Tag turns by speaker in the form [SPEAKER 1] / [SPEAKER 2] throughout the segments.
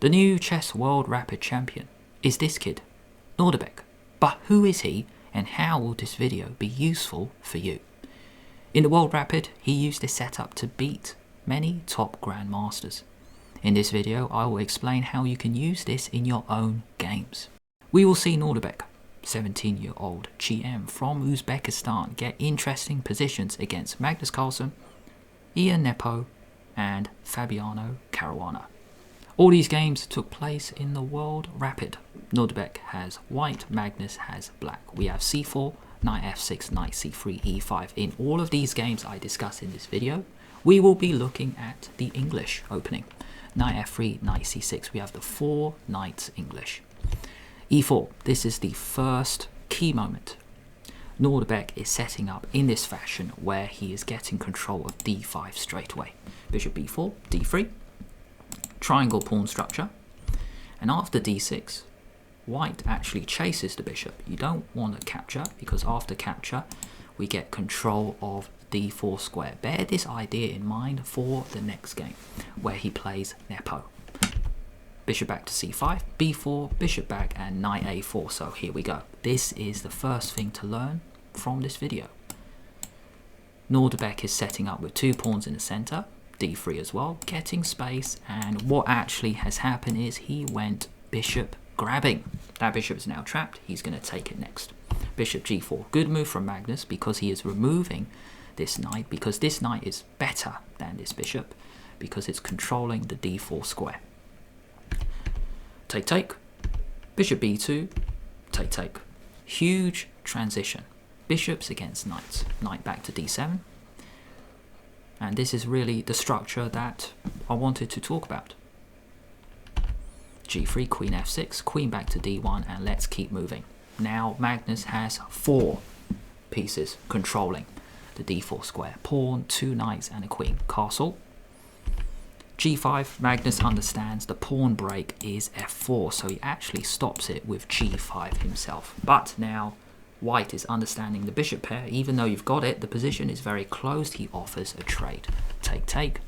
[SPEAKER 1] The new chess world rapid champion is this kid, Nodirbek. But who is he and how will this video be useful for you? In the world rapid, he used this setup to beat many top grandmasters. In this video, I will explain how you can use this in your own games. We will see Nodirbek, 17-year-old GM from Uzbekistan, get interesting positions against Magnus Carlsen, Nepo, and Fabiano Caruana. All these games took place in the world rapid. Nodirbek has white, Magnus has black. We have c4, knight f6, knight c3, e5. In all of these games I discuss in this video, we will be looking at the English opening. Knight f3, knight c6. We have the 4 knights English. e4, this is the first key moment. Nodirbek is setting up in this fashion where he is getting control of d5 straight away. Bishop b4, d3, triangle pawn structure, and after d6, white actually chases the bishop. You don't want to capture, because after capture, we get control of d4 square. Bear this idea in mind for the next game, where he plays Nepo. Bishop back to c5, b4, bishop back, and knight a4. So here we go. This is the first thing to learn from this video. Nodirbek is setting up with 2 pawns in the center, d3 as well, getting space, and what actually has happened is he went bishop grabbing. That bishop is now trapped, he's going to take it next. Bishop g4, good move from Magnus because he is removing this knight, because this knight is better than this bishop, because it's controlling the d4 square. Take, take, bishop b2, take, take. Huge transition. Bishops against knights. Knight back to d7. And this is really the structure that I wanted to talk about. g3, queen f6, queen back to d1, and let's keep moving. Now Magnus has 4 pieces controlling the d4 square. Pawn, 2 knights, and a queen. Castle. g5, Magnus understands the pawn break is f4, so he actually stops it with g5 himself. But now white is understanding the bishop pair. Even though you've got it, the position is very closed. He offers a trade. Take, take.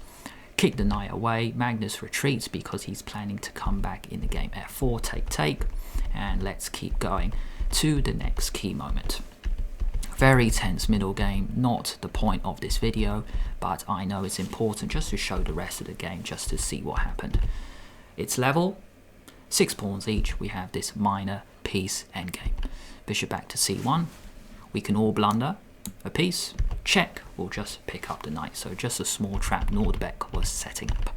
[SPEAKER 1] Kick the knight away. Magnus retreats because he's planning to come back in the game. f4, take, take. And let's keep going to the next key moment. Very tense middle game. Not the point of this video, but I know it's important just to show the rest of the game, just to see what happened. It's level. 6 pawns each. We have this minor piece endgame. Bishop back to c1. We can all blunder a piece. Check. We'll just pick up the knight. So just a small trap Nodirbek was setting up.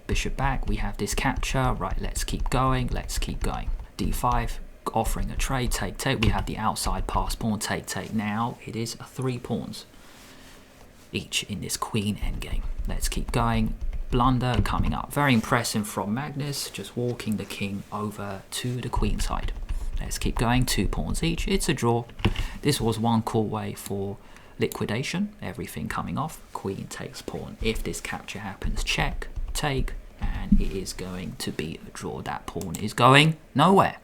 [SPEAKER 1] Bishop back. We have this capture. Right, let's keep going. Let's keep going. d5. Offering a trade. Take, take. We have the outside pass pawn. Take, take. Now it is 3 pawns each in this queen endgame. Let's keep going. Blunder coming up. Very impressive from Magnus. Just walking the king over to the queen side. Let's keep going, 2 pawns each. It's a draw. This was one cool way for liquidation. Everything coming off. Queen takes pawn. If this capture happens, check, take, and it is going to be a draw. That pawn is going nowhere.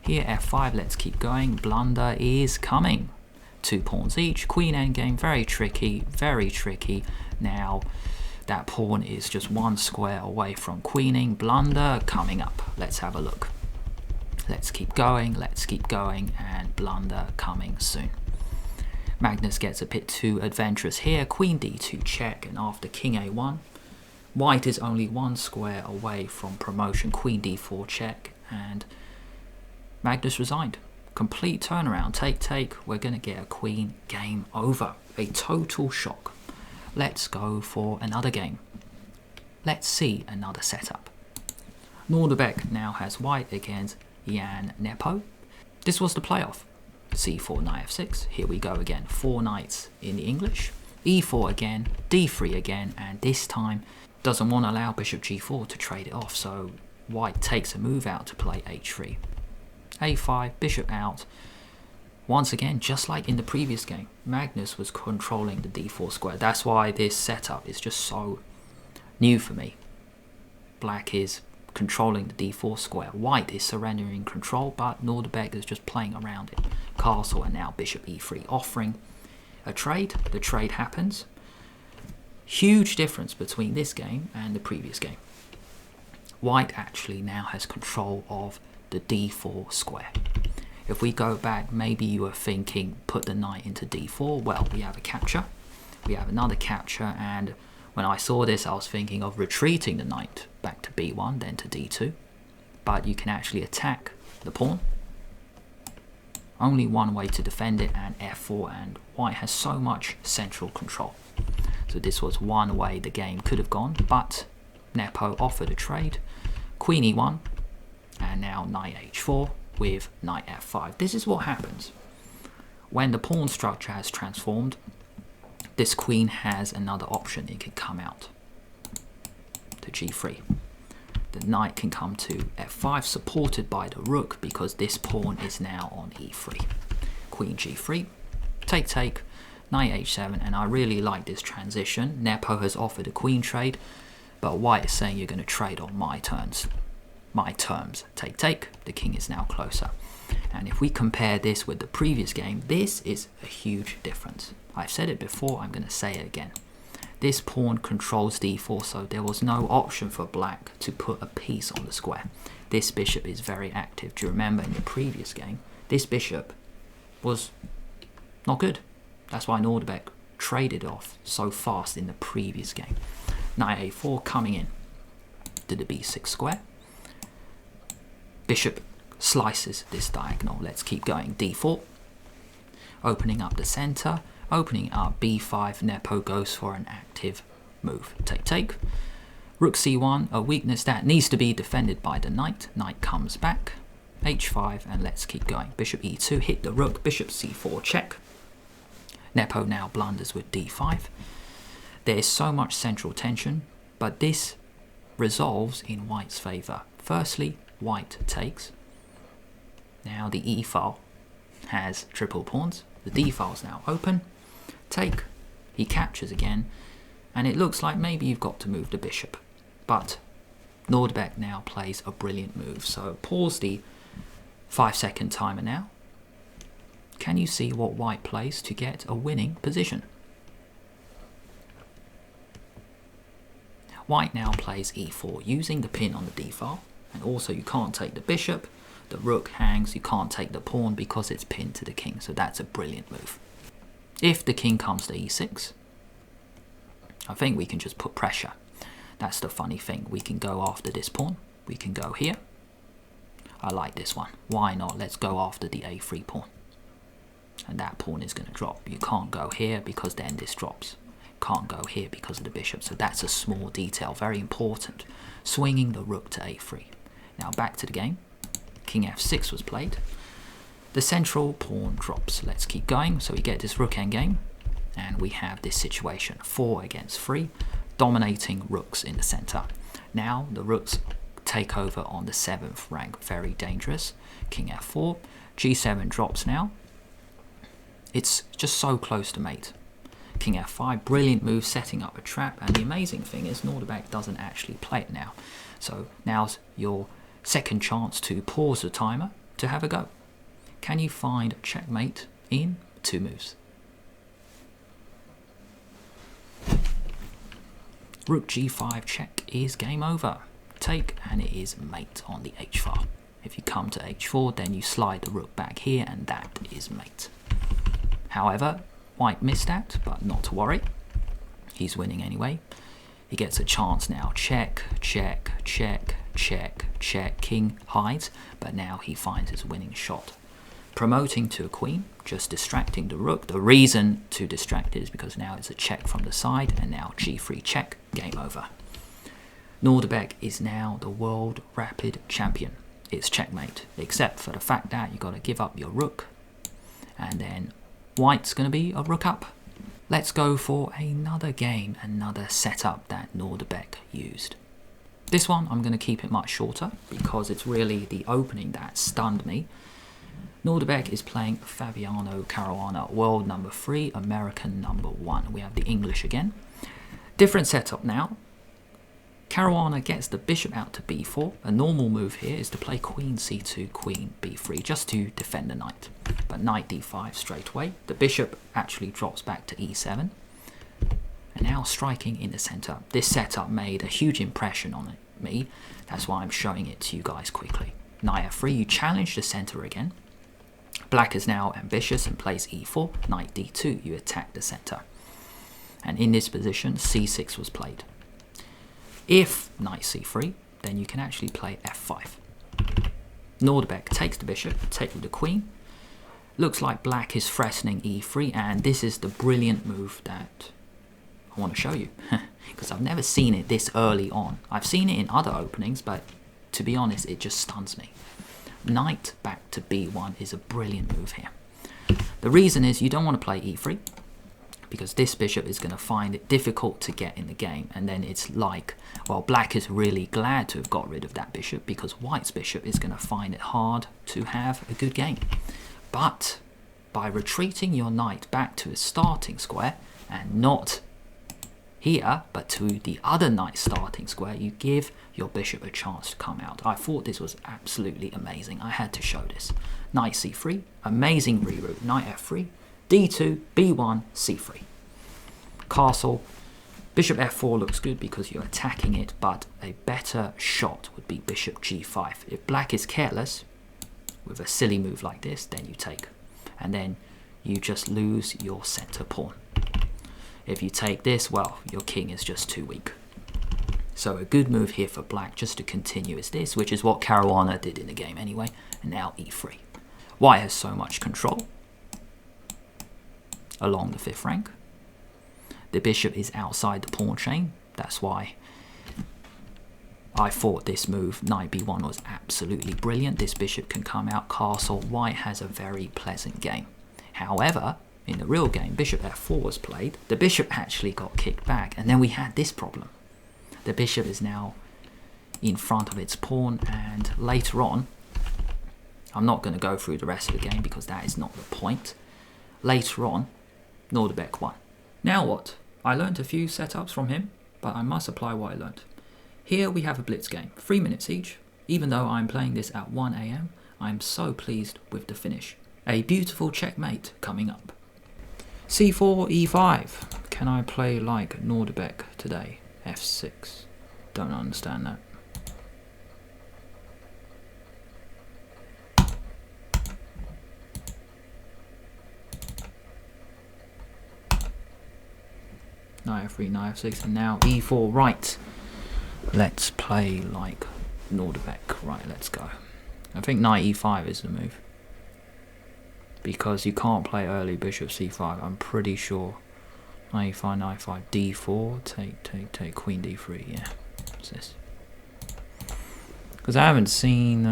[SPEAKER 1] Here, f5, let's keep going. Blunder is coming. 2 pawns each. Queen endgame, very tricky, very tricky. Now, that pawn is just 1 square away from queening. Blunder coming up. Let's have a look. Let's keep going, and blunder coming soon. Magnus gets a bit too adventurous here. Queen d2 check, and after king a1, white is only 1 square away from promotion. Queen d4 check, and Magnus resigned. Complete turnaround. Take, take. We're going to get a queen. Game over. A total shock. Let's go for another game. Let's see another setup. Nodirbek now has white against Nepo. This was the playoff. c4, knight f6. Here we go again. 4 knights in the English. e4 again, d3 again, and this time doesn't want to allow bishop g4 to trade it off, so white takes a move out to play h3. a5, bishop out. Once again, just like in the previous game, Magnus was controlling the d4 square. That's why this setup is just so new for me. Black is controlling the d4 square. White is surrendering control, but Nodirbek is just playing around it. Castle, and now bishop e3, offering a trade. The trade happens. Huge difference between this game and the previous game. White actually now has control of the d4 square. If we go back, maybe you were thinking put the knight into d4. Well, we have a capture, we have another capture, and when I saw this I was thinking of retreating the knight back to b1 then to d2, but you can actually attack the pawn. Only one way to defend it, and f4, and white has so much central control. So this was one way the game could have gone, but Nepo offered a trade. Queen e1, and now knight h4 with knight f5. This is what happens when the pawn structure has transformed. This queen has another option. It can come out to g3. The knight can come to f5, supported by the rook, because this pawn is now on e3. Queen g3, take, knight h7, and I really like this transition. Nepo has offered a queen trade, but white is saying you're going to trade on my terms. Take, the king is now closer. And if we compare this with the previous game, this is a huge difference. I've said it before, I'm going to say it again. This pawn controls d4, so there was no option for black to put a piece on the square. This bishop is very active. Do you remember in the previous game, this bishop was not good. That's why Nodirbek traded off so fast in the previous game. Knight a4 coming in to the b6 square. Bishop slices this diagonal. Let's keep going. d4, opening up the center, opening up b5. Nepo goes for an active move. Take. Rook c1, a weakness that needs to be defended by the knight. Knight comes back. h5, and let's keep going. Bishop e2, hit the rook. Bishop c4, check. Nepo now blunders with d5. There is so much central tension, but this resolves in white's favor. Firstly, white takes. Now the e file has triple pawns. The d file is now open. Take. He captures again, and it looks like maybe you've got to move the bishop. But Nodirbek now plays a brilliant move. So pause the 5-second timer now. Can you see what white plays to get a winning position? White now plays e4, using the pin on the d file, and also you can't take the bishop, the rook hangs, you can't take the pawn because it's pinned to the king, so that's a brilliant move. If the king comes to e6, I think we can just put pressure. That's the funny thing, we can go after this pawn, we can go here. I like this one, why not? Let's go after the a3 pawn. And that pawn is going to drop. You can't go here because then this drops. Can't go here because of the bishop. So that's a small detail, very important. Swinging the rook to a3. Now back to the game. King f6 was played. The central pawn drops. Let's keep going. So we get this rook endgame, and we have this situation, 4 against 3, dominating rooks in the center. Now the rooks take over on the 7th rank, very dangerous. King f4, g7 drops now. It's just so close to mate. King f5, brilliant move, setting up a trap, and the amazing thing is Nodirbek doesn't actually play it now. So now's your second chance to pause the timer to have a go. Can you find checkmate in 2 moves? Rook g5 check is game over. Take, and it is mate on the h file. If you come to h4, then you slide the rook back here, and that is mate. However, white missed that, but not to worry. He's winning anyway. He gets a chance now. Check, check, check, check, check. King hides, but now he finds his winning shot. Promoting to a queen, just distracting the rook. The reason to distract it is because now it's a check from the side, and now g3 check, game over. Nodirbek is now the world rapid champion. It's checkmate, except for the fact that you got to give up your rook, and then white's going to be a rook up. Let's go for another game, another setup that Nodirbek used. This one I'm going to keep it much shorter because it's really the opening that stunned me. Nodirbek is playing Fabiano Caruana, world number 3, American number 1. We have the English again. Different setup now. Caruana gets the bishop out to b4. A normal move here is to play queen c2, queen b3, just to defend the knight. But knight d5 straight away. The bishop actually drops back to e7. And now striking in the center. This setup made a huge impression on me. That's why I'm showing it to you guys quickly. Knight f3, you challenge the center again. Black is now ambitious and plays e4. Knight d2, you attack the center. And in this position, c6 was played. If knight c3, then you can actually play f5. Nodirbek takes the bishop, taking the queen. Looks like black is threatening e3, and this is the brilliant move that I want to show you. Because I've never seen it this early on. I've seen it in other openings, but to be honest, it just stuns me. Knight back to b1 is a brilliant move here. The reason is you don't want to play e3, because this bishop is going to find it difficult to get in the game, and then it's like, well, black is really glad to have got rid of that bishop, because white's bishop is going to find it hard to have a good game. But by retreating your knight back to its starting square, and not here, but to the other knight's starting square, you give your bishop a chance to come out. I thought this was absolutely amazing. I had to show this. Knight c3, amazing reroute. Knight f3, d2, b1, c3. Castle, bishop f4 looks good because you're attacking it, but a better shot would be bishop g5. If black is careless with a silly move like this, then you take. And then you just lose your center pawn. If you take this, well, your king is just too weak. So a good move here for black just to continue is this, which is what Caruana did in the game anyway. And now e3. White has so much control along the 5th rank. The bishop is outside the pawn chain. That's why I thought this move, knight b1, was absolutely brilliant. This bishop can come out castle. White has a very pleasant game. However, in the real game, bishop f4 was played. The bishop actually got kicked back, and then we had this problem. The bishop is now in front of its pawn, and later on, I'm not going to go through the rest of the game because that is not the point. Later on, Nodirbek won. Now what? I learned a few setups from him, but I must apply what I learned. Here we have a blitz game, 3 minutes each. Even though I'm playing this at 1 AM, I'm so pleased with the finish. A beautiful checkmate coming up. c4, e5. Can I play like Nodirbek today? f6. Don't understand that. Knight f3, knight f6, and now e4. Right. Let's play like Nodirbek. Right, let's go. I think knight e5 is the move. Because you can't play early bishop c5, I'm pretty sure. Knight e5, knight e5, d4, take, queen d3, yeah. What's this? Because I haven't seen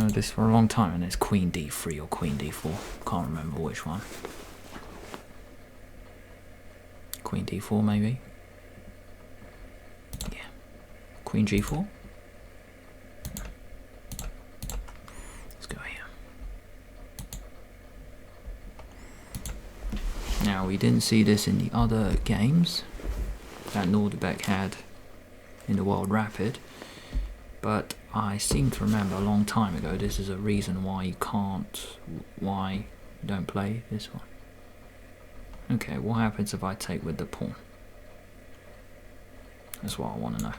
[SPEAKER 1] this for a long time, and it's queen d3 or queen d4. Can't remember which one. Queen d4 maybe. Yeah. Queen g4. Let's go here. Now we didn't see this in the other games that Nodirbek had in the World Rapid, but I seem to remember a long time ago this is a reason why you don't play this one. Okay, what happens if I take with the pawn? That's what I want to know.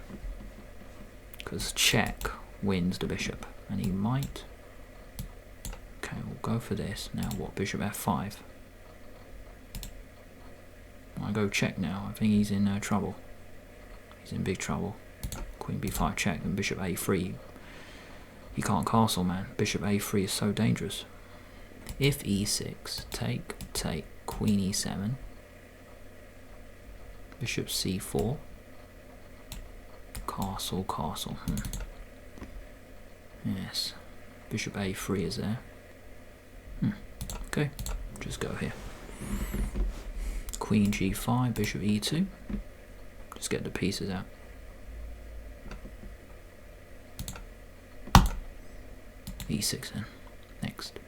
[SPEAKER 1] Because check wins the bishop, and he might. Okay, we'll go for this. Now what? Bishop f5. I go check now. I think he's in trouble. He's in big trouble. Queen b5 check, and bishop a3. You can't castle, man. Bishop a3 is so dangerous. If e6, take. Queen e7, bishop c4, castle, yes, bishop a3 is there, okay, just go here, queen g5, bishop e2, just get the pieces out, e6 then, next.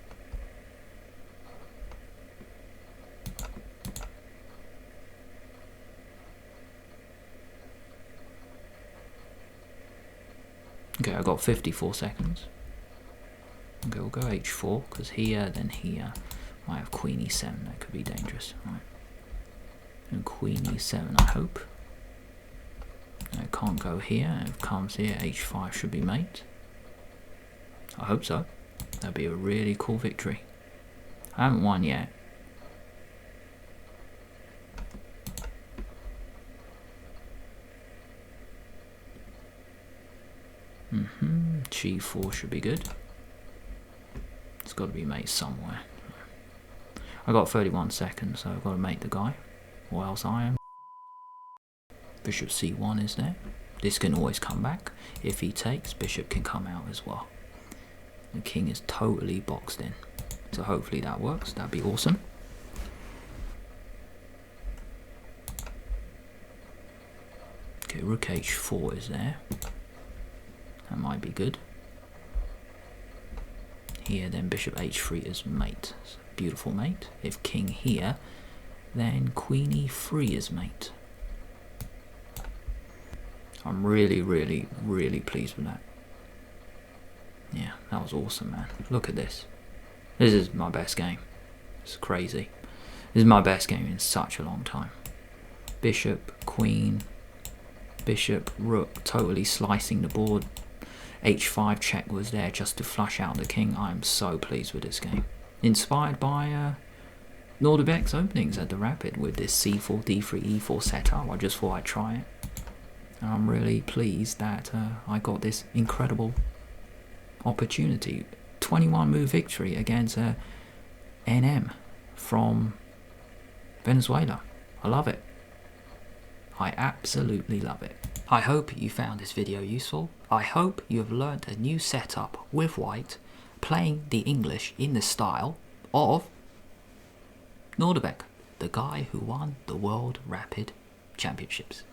[SPEAKER 1] Okay, I got 54 seconds. Okay, we'll go h4, because here, then here, I have queen e7, that could be dangerous, right? And queen e7, I hope. can't go here. If it comes here, h5 should be mate. I hope so. That'd be a really cool victory. I haven't won yet. G4 should be good. It's got to be mate somewhere. I got 31 seconds, so I've got to mate the guy, or else I am. Bishop c1 is there. This can always come back. If he takes, bishop can come out as well. The king is totally boxed in. So hopefully that works. That'd be awesome. Okay, rook h4 is there. That might be good. Here, then bishop h3 is mate. So beautiful mate. If king here, then queen e3 is mate. I'm really, really, really pleased with that. Yeah, that was awesome, man. Look at this. This is my best game. It's crazy. This is my best game in such a long time. Bishop, queen, bishop, rook, totally slicing the board. h5 check was there just to flush out the king. I'm so pleased with this game. Inspired by Nodirbek's openings at the Rapid with this c4, d3, e4 setup. I just thought I'd try it. And I'm really pleased that I got this incredible opportunity. 21 move victory against NM from Venezuela. I love it. I absolutely love it. I hope you found this video useful. I hope you have learnt a new setup with white, playing the English in the style of Nodirbek, the guy who won the World Rapid Championships.